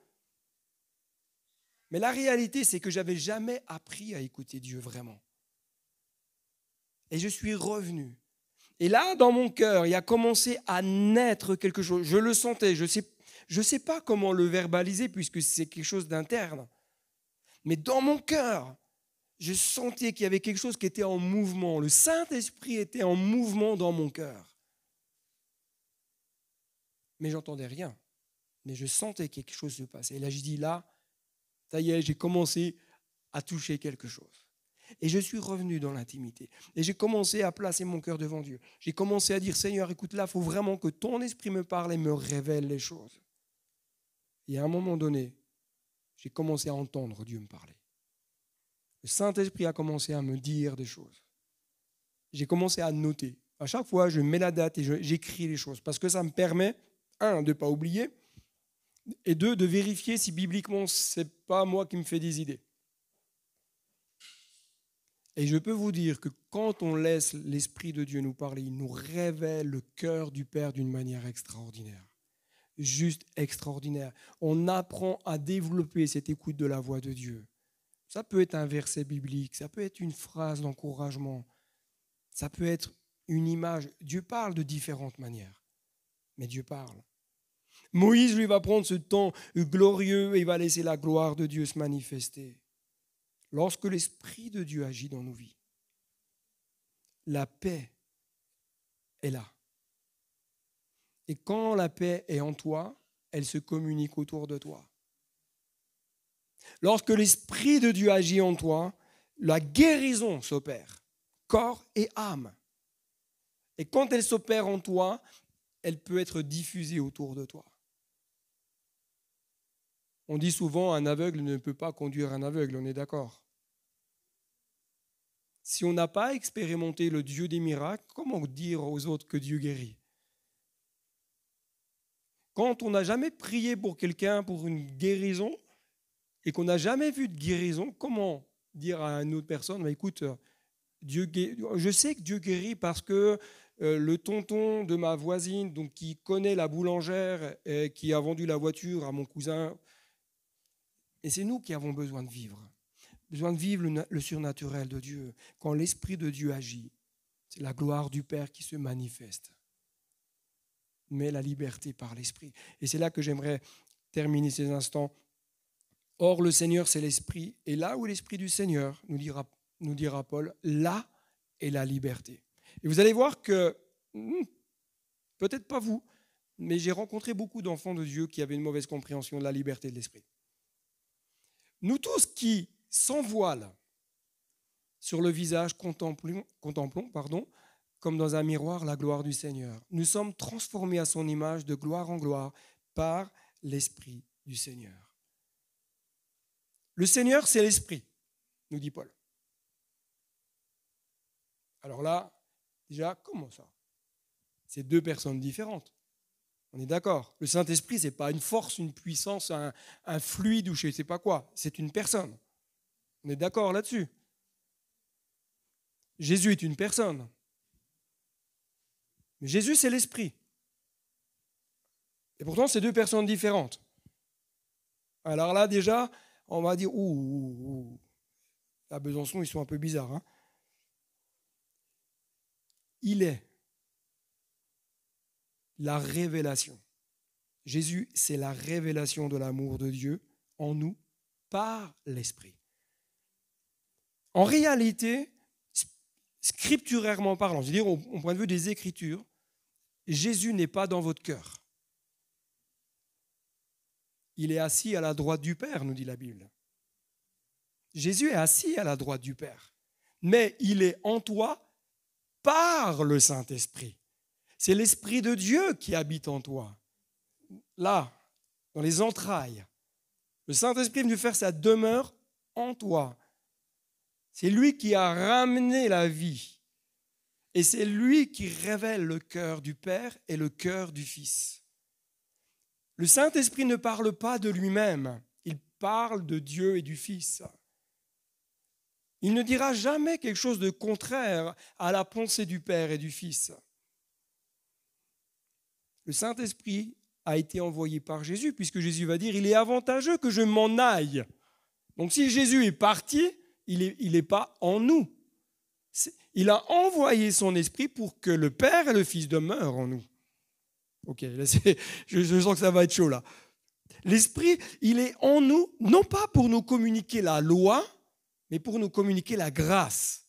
Mais la réalité, c'est que je n'avais jamais appris à écouter Dieu vraiment. Et je suis revenu. Et là, dans mon cœur, il a commencé à naître quelque chose. Je le sentais. Je sais pas comment le verbaliser puisque c'est quelque chose d'interne. Mais dans mon cœur, je sentais qu'il y avait quelque chose qui était en mouvement. Le Saint-Esprit était en mouvement dans mon cœur. Mais j'entendais rien. Mais je sentais que quelque chose se passait. Et là, je dis là, ça y est, j'ai commencé à toucher quelque chose. Et je suis revenu dans l'intimité. Et j'ai commencé à placer mon cœur devant Dieu. J'ai commencé à dire, Seigneur, écoute, là, il faut vraiment que ton esprit me parle et me révèle les choses. Et à un moment donné, j'ai commencé à entendre Dieu me parler. Le Saint-Esprit a commencé à me dire des choses. J'ai commencé à noter. À chaque fois, je mets la date et j'écris les choses. Parce que ça me permet, de ne pas oublier. Et deux, de vérifier si bibliquement, ce n'est pas moi qui me fais des idées. Et je peux vous dire que quand on laisse l'Esprit de Dieu nous parler, il nous révèle le cœur du Père d'une manière extraordinaire. Juste extraordinaire. On apprend à développer cette écoute de la voix de Dieu. Ça peut être un verset biblique, ça peut être une phrase d'encouragement, ça peut être une image. Dieu parle de différentes manières, mais Dieu parle. Moïse, lui, va prendre ce temps glorieux et il va laisser la gloire de Dieu se manifester. Lorsque l'Esprit de Dieu agit dans nos vies, la paix est là. Et quand la paix est en toi, elle se communique autour de toi. Lorsque l'Esprit de Dieu agit en toi, la guérison s'opère, corps et âme. Et quand elle s'opère en toi, elle peut être diffusée autour de toi. On dit souvent un aveugle ne peut pas conduire un aveugle, on est d'accord. Si on n'a pas expérimenté le Dieu des miracles, comment dire aux autres que Dieu guérit? Quand on n'a jamais prié pour quelqu'un pour une guérison et qu'on n'a jamais vu de guérison, comment dire à une autre personne, écoute, je sais que Dieu guérit parce que le tonton de ma voisine, donc qui connaît la boulangère et qui a vendu la voiture à mon cousin, et c'est nous qui avons besoin de vivre le surnaturel de Dieu. Quand l'Esprit de Dieu agit, c'est la gloire du Père qui se manifeste. Mais la liberté par l'Esprit. Et c'est là que j'aimerais terminer ces instants. Or, le Seigneur, c'est l'Esprit. Et là où l'Esprit du Seigneur, nous dira Paul, là est la liberté. Et vous allez voir que, peut-être pas vous, mais j'ai rencontré beaucoup d'enfants de Dieu qui avaient une mauvaise compréhension de la liberté de l'Esprit. Nous tous qui sans voile sur le visage contemplons, comme dans un miroir, la gloire du Seigneur. Nous sommes transformés à son image de gloire en gloire par l'Esprit du Seigneur. Le Seigneur, c'est l'Esprit, nous dit Paul. Alors là, déjà, comment ça? C'est deux personnes différentes. On est d'accord. Le Saint-Esprit, ce n'est pas une force, une puissance, un fluide ou je ne sais pas quoi. C'est une personne. On est d'accord là-dessus. Jésus est une personne. Mais Jésus, c'est l'Esprit. Et pourtant, c'est deux personnes différentes. Alors là, déjà, on va dire, à Besançon, ils sont un peu bizarres. Hein. Il est la révélation. Jésus, c'est la révélation de l'amour de Dieu en nous par l'Esprit. En réalité, scripturairement parlant, je veux dire au point de vue des Écritures, Jésus n'est pas dans votre cœur. Il est assis à la droite du Père, nous dit la Bible. Jésus est assis à la droite du Père, mais il est en toi par le Saint-Esprit. C'est l'Esprit de Dieu qui habite en toi. Là, dans les entrailles. Le Saint-Esprit est venu faire sa demeure en toi. C'est lui qui a ramené la vie. Et c'est lui qui révèle le cœur du Père et le cœur du Fils. Le Saint-Esprit ne parle pas de lui-même. Il parle de Dieu et du Fils. Il ne dira jamais quelque chose de contraire à la pensée du Père et du Fils. Le Saint-Esprit a été envoyé par Jésus, puisque Jésus va dire « Il est avantageux que je m'en aille ». Donc si Jésus est parti, il n'est pas en nous. Il a envoyé son Esprit pour que le Père et le Fils demeurent en nous. Ok, là je sens que ça va être chaud là. L'Esprit, il est en nous, non pas pour nous communiquer la loi, mais pour nous communiquer la grâce.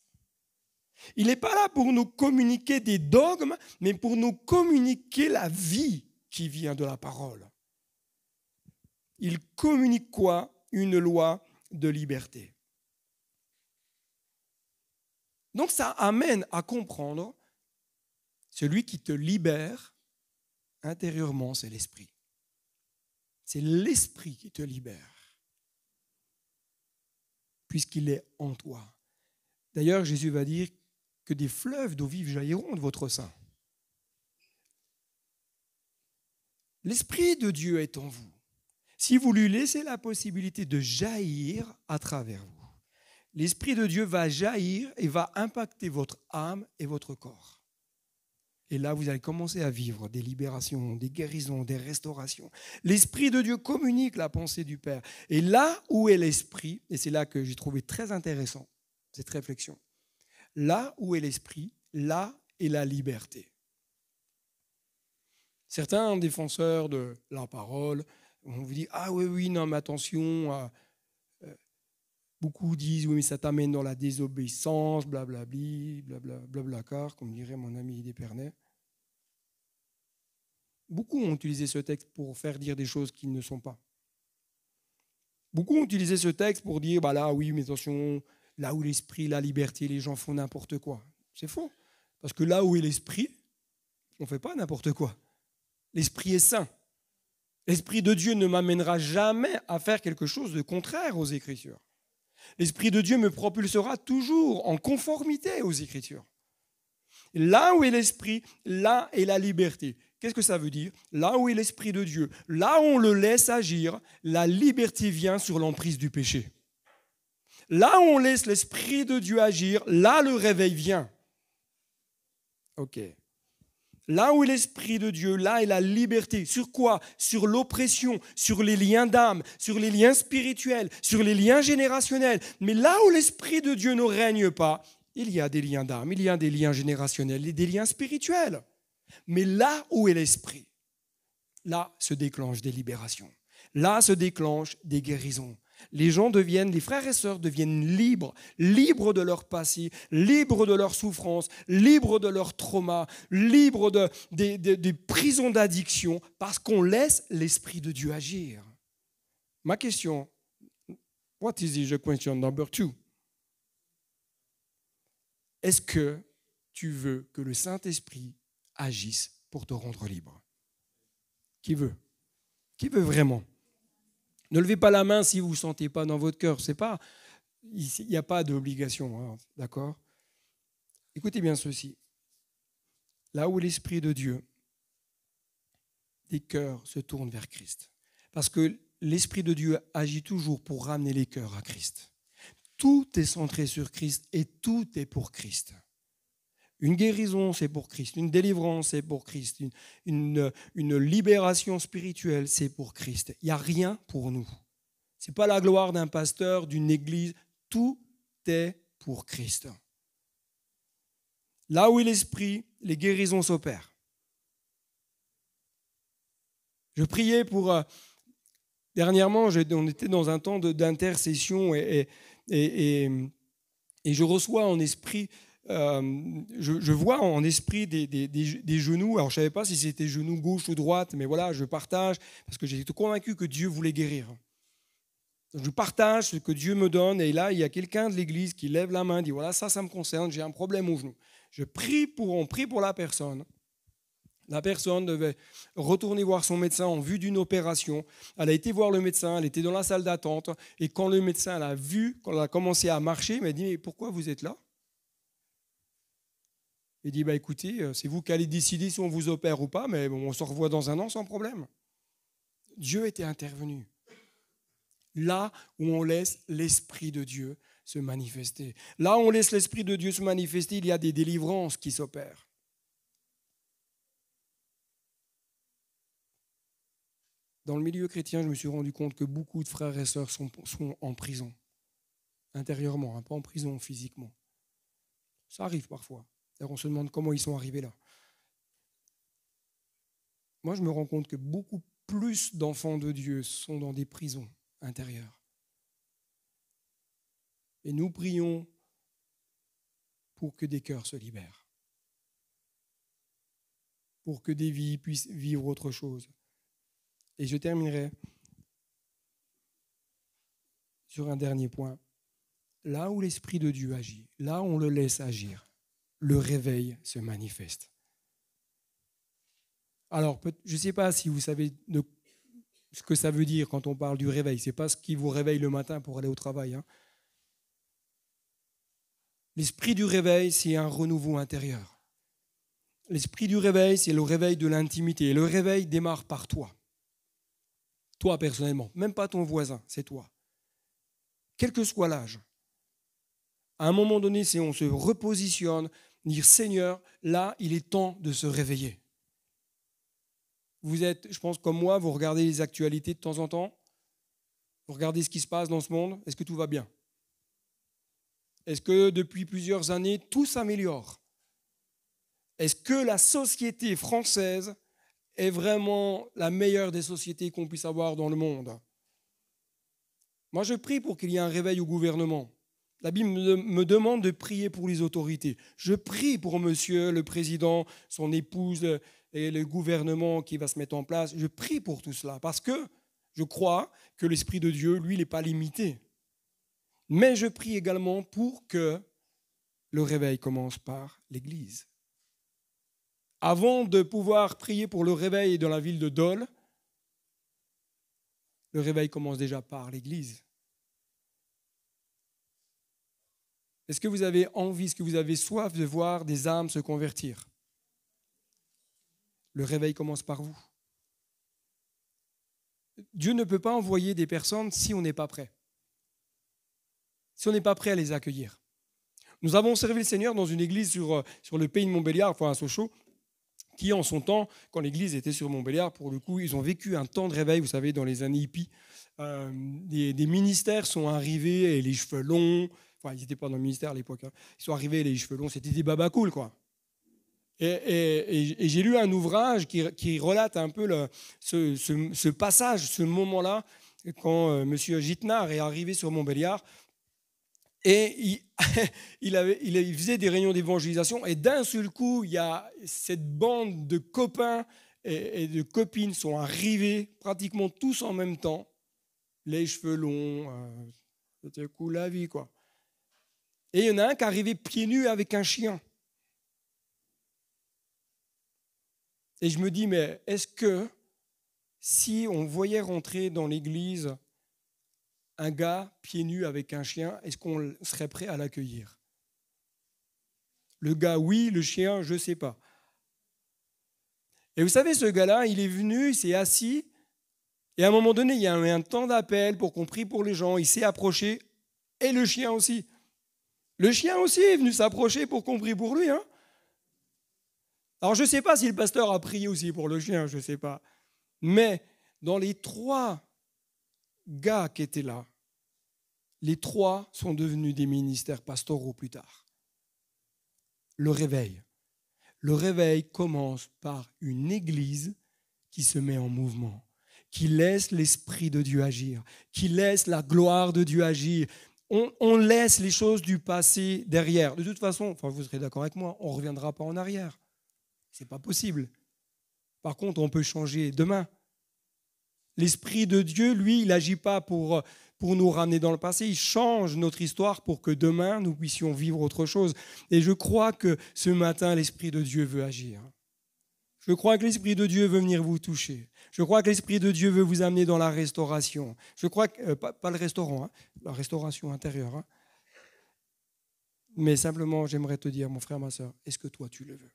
Il n'est pas là pour nous communiquer des dogmes, mais pour nous communiquer la vie qui vient de la parole. Il communique quoi? Une loi de liberté. Donc ça amène à comprendre, celui qui te libère intérieurement, c'est l'Esprit. C'est l'Esprit qui te libère, puisqu'il est en toi. D'ailleurs, Jésus va dire que des fleuves d'eau vive jailliront de votre sein. L'Esprit de Dieu est en vous. si vous lui laissez la possibilité de jaillir à travers vous, l'Esprit de Dieu va jaillir et va impacter votre âme et votre corps. Et là, vous allez commencer à vivre des libérations, des guérisons, des restaurations. L'Esprit de Dieu communique la pensée du Père. Et là où est l'Esprit, et c'est là que j'ai trouvé très intéressant cette réflexion, là où est l'Esprit, là est la liberté. Certains défenseurs de la parole vont vous dire « Ah oui, non, mais attention, beaucoup disent « Oui, mais ça t'amène dans la désobéissance, blablabli, blablacar », comme dirait mon ami Despernay. Beaucoup ont utilisé ce texte pour faire dire des choses qui ne sont pas. Beaucoup ont utilisé ce texte pour dire bah là, oui, mais attention, là où l'esprit, la liberté, les gens font n'importe quoi. C'est faux. Parce que là où est l'esprit, on ne fait pas n'importe quoi. L'esprit est saint. L'Esprit de Dieu ne m'amènera jamais à faire quelque chose de contraire aux Écritures. L'Esprit de Dieu me propulsera toujours en conformité aux Écritures. Là où est l'Esprit, là est la liberté. Qu'est-ce que ça veut dire? Là où est l'Esprit de Dieu, là où on le laisse agir, la liberté vient sur l'emprise du péché. Là où on laisse l'Esprit de Dieu agir, là le réveil vient. Ok. Là où est l'Esprit de Dieu, là est la liberté. Sur quoi? Sur l'oppression, sur les liens d'âme, sur les liens spirituels, sur les liens générationnels. Mais là où l'Esprit de Dieu ne règne pas, il y a des liens d'âme, il y a des liens générationnels et des liens spirituels. Mais là où est l'Esprit, là se déclenchent des libérations. Là se déclenchent des guérisons. Les gens deviennent, les frères et sœurs deviennent libres, libres de leur passé, libres de leur souffrance, libres de leur trauma, libres des prisons d'addiction, parce qu'on laisse l'Esprit de Dieu agir. Ma question, what is the question number 2? Est-ce que tu veux que le Saint-Esprit agisse pour te rendre libre? Qui veut? Qui veut vraiment? Ne levez pas la main si vous ne sentez pas dans votre cœur. Il n'y a pas d'obligation, hein, d'accord? Écoutez bien ceci. Là où l'Esprit de Dieu, les cœurs se tournent vers Christ. Parce que l'Esprit de Dieu agit toujours pour ramener les cœurs à Christ. Tout est centré sur Christ et tout est pour Christ. Une guérison, c'est pour Christ. Une délivrance, c'est pour Christ. Une libération spirituelle, c'est pour Christ. Il n'y a rien pour nous. Ce n'est pas la gloire d'un pasteur, d'une église. Tout est pour Christ. Là où est l'Esprit, les guérisons s'opèrent. Je priais pour... Dernièrement, on était dans un temps d'intercession et je reçois en esprit... je vois en esprit des genoux. Alors je ne savais pas si c'était genou gauche ou droite, mais voilà, je partage parce que j'étais convaincu que Dieu voulait guérir. Je partage ce que Dieu me donne et là, il y a quelqu'un de l'église qui lève la main, dit voilà, ça me concerne, j'ai un problème au genou. On prie pour la personne. La personne devait retourner voir son médecin en vue d'une opération. Elle a été voir le médecin, elle était dans la salle d'attente et quand le médecin l'a vu, quand elle a commencé à marcher, il m'a dit mais pourquoi vous êtes là? Il dit, écoutez, c'est vous qui allez décider si on vous opère ou pas, mais on se revoit dans un an sans problème. Dieu était intervenu. Là où on laisse l'Esprit de Dieu se manifester. Là où on laisse l'Esprit de Dieu se manifester, il y a des délivrances qui s'opèrent. Dans le milieu chrétien, je me suis rendu compte que beaucoup de frères et sœurs sont en prison, intérieurement, pas en prison physiquement. Ça arrive parfois. On se demande comment ils sont arrivés là. Moi, je me rends compte que beaucoup plus d'enfants de Dieu sont dans des prisons intérieures. Et nous prions pour que des cœurs se libèrent, pour que des vies puissent vivre autre chose. Et je terminerai sur un dernier point. Là où l'Esprit de Dieu agit, là où on le laisse agir, le réveil se manifeste. Alors, je ne sais pas si vous savez ce que ça veut dire quand on parle du réveil. Ce n'est pas ce qui vous réveille le matin pour aller au travail. Hein. L'esprit du réveil, c'est un renouveau intérieur. L'esprit du réveil, c'est le réveil de l'intimité. Et le réveil démarre par toi. Toi personnellement, même pas ton voisin, c'est toi. Quel que soit l'âge. À un moment donné, c'est on se repositionne, dire Seigneur, là, il est temps de se réveiller. Vous êtes, je pense, comme moi, vous regardez les actualités de temps en temps. Vous regardez ce qui se passe dans ce monde. Est-ce que tout va bien? Est-ce que depuis plusieurs années, tout s'améliore? Est-ce que la société française est vraiment la meilleure des sociétés qu'on puisse avoir dans le monde? Moi, je prie pour qu'il y ait un réveil au gouvernement. La Bible me demande de prier pour les autorités. Je prie pour monsieur le président, son épouse et le gouvernement qui va se mettre en place. Je prie pour tout cela parce que je crois que l'Esprit de Dieu, lui, il n'est pas limité. Mais je prie également pour que le réveil commence par l'Église. Avant de pouvoir prier pour le réveil dans la ville de Dole, le réveil commence déjà par l'Église. Est-ce que vous avez envie, est-ce que vous avez soif de voir des âmes se convertir? Le réveil commence par vous. Dieu ne peut pas envoyer des personnes si on n'est pas prêt. Si on n'est pas prêt à les accueillir. Nous avons servi le Seigneur dans une église sur le pays de Montbéliard, enfin à Sochaux, qui en son temps, quand l'église était sur Montbéliard, pour le coup, ils ont vécu un temps de réveil, vous savez, dans les années hippies. Des ministères sont arrivés et les cheveux longs, enfin ils n'étaient pas dans le ministère à l'époque, hein. Ils sont arrivés et les cheveux longs, c'était des babacools, quoi. Et j'ai lu un ouvrage qui relate un peu ce passage, ce moment-là, quand M. Gitnard est arrivé sur Montbéliard. Et il faisait des réunions d'évangélisation et d'un seul coup, il y a cette bande de copains et de copines sont arrivés pratiquement tous en même temps, les cheveux longs, c'était cool la vie, quoi. Et il y en a un qui est arrivé pieds nus avec un chien. Et je me dis, mais est-ce que si on voyait rentrer dans l'église un gars pieds nus avec un chien, est-ce qu'on serait prêt à l'accueillir? Le gars, oui, le chien, je ne sais pas. Et vous savez, ce gars-là, il est venu, il s'est assis, et à un moment donné, il y a eu un temps d'appel pour qu'on prie pour les gens, il s'est approché, et le chien aussi. Le chien aussi est venu s'approcher pour qu'on prie pour lui, hein. Alors, je ne sais pas si le pasteur a prié aussi pour le chien, je ne sais pas. Mais dans les 3 gars qui étaient là, les 3 sont devenus des ministères pastoraux plus tard. Le réveil. Le réveil commence par une église qui se met en mouvement, qui laisse l'Esprit de Dieu agir, qui laisse la gloire de Dieu agir. On laisse les choses du passé derrière. De toute façon, enfin, vous serez d'accord avec moi, on ne reviendra pas en arrière. Ce n'est pas possible. Par contre, on peut changer demain. L'Esprit de Dieu, lui, il n'agit pas pour nous ramener dans le passé. Il change notre histoire pour que demain, nous puissions vivre autre chose. Et je crois que ce matin, l'Esprit de Dieu veut agir. Je crois que l'Esprit de Dieu veut venir vous toucher. Je crois que l'Esprit de Dieu veut vous amener dans la restauration. Je crois que, pas le restaurant, hein, la restauration intérieure. Hein. Mais simplement, j'aimerais te dire, mon frère, ma soeur, est-ce que toi, tu le veux?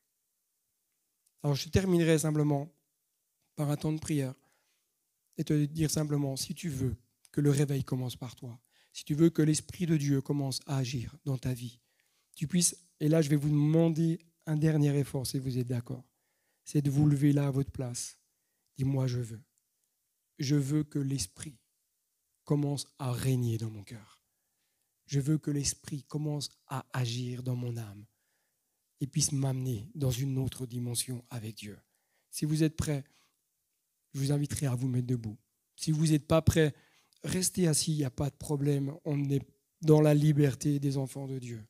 Alors, je terminerai simplement par un temps de prière et te dire simplement, si tu veux que le réveil commence par toi, si tu veux que l'Esprit de Dieu commence à agir dans ta vie, tu puisses, et là, je vais vous demander un dernier effort, si vous êtes d'accord, c'est de vous lever là à votre place. Dis-moi, je veux. Je veux que l'Esprit commence à régner dans mon cœur. Je veux que l'Esprit commence à agir dans mon âme et puisse m'amener dans une autre dimension avec Dieu. Si vous êtes prêts, je vous inviterai à vous mettre debout. Si vous n'êtes pas prêts, restez assis, il n'y a pas de problème. On est dans la liberté des enfants de Dieu.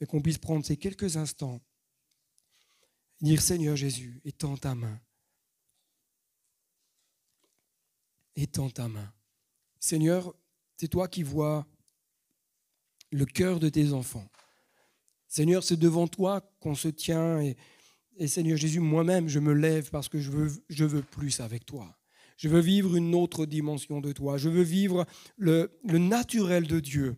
Et qu'on puisse prendre ces quelques instants et dire, Seigneur Jésus, étends ta main. Étends ta main. Seigneur, c'est toi qui vois le cœur de tes enfants. Seigneur, c'est devant toi qu'on se tient et Seigneur Jésus, moi-même, je me lève parce que je veux plus avec toi. Je veux vivre une autre dimension de toi. Je veux vivre le naturel de Dieu.